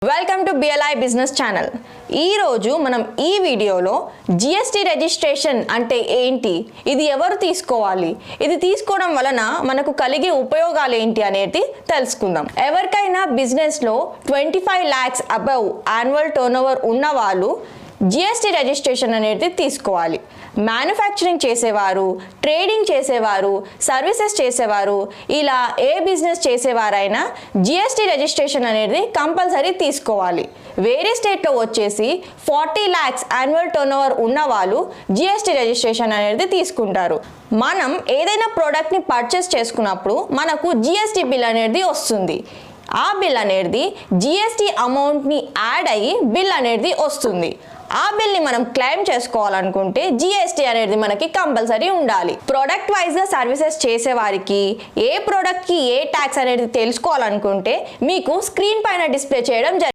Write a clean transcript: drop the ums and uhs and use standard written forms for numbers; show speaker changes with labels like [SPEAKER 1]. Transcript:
[SPEAKER 1] Welcome to BLI business channel. ఈరోజు మనం ఈ వీడియోలో జిఎస్టీ రిజిస్ట్రేషన్ అంటే ఏంటి, ఇది ఎవరు తీసుకోవాలి, ఇది తీసుకోవడం వలన మనకు కలిగే ఉపయోగాలు ఏంటి అనేది తెలుసుకుందాం. ఎవరికైనా బిజినెస్లో 25 lakhs అబవ్ యాన్యువల్ టర్నోవర్ ఉన్న వాళ్ళు జిఎస్టీ రిజిస్ట్రేషన్ అనేది తీసుకోవాలి. మ్యానుఫ్యాక్చరింగ్ చేసేవారు, ట్రేడింగ్ చేసేవారు, సర్వీసెస్ చేసేవారు, ఇలా ఏ బిజినెస్ చేసేవారైనా జిఎస్టీ రిజిస్ట్రేషన్ అనేది కంపల్సరీ తీసుకోవాలి. వేరే స్టేట్లో వచ్చేసి 40 lakhs యాన్యువల్ టర్నోవర్ ఉన్న వాళ్ళు జిఎస్టీ రిజిస్ట్రేషన్ అనేది తీసుకుంటారు. మనం ఏదైనా ప్రోడక్ట్ని పర్చేస్ చేసుకున్నప్పుడు మనకు జిఎస్టీ బిల్ అనేది వస్తుంది. ఆ బిల్ అనేది జిఎస్టీ అమౌంట్ని యాడ్ అయ్యి బిల్ అనేది వస్తుంది. ఆ బిల్ని మనం క్లెయిమ్ చేసుకోవాలనుకుంటే జిఎస్టీ అనేది మనకి కంపల్సరీ ఉండాలి. ప్రోడక్ట్ వైజ్గా సర్వీసెస్ చేసేవారికి ఏ ప్రోడక్ట్కి ఏ ట్యాక్స్ అనేది తెలుసుకోవాలనుకుంటే మీకు స్క్రీన్ పైన డిస్ప్లే చేయడం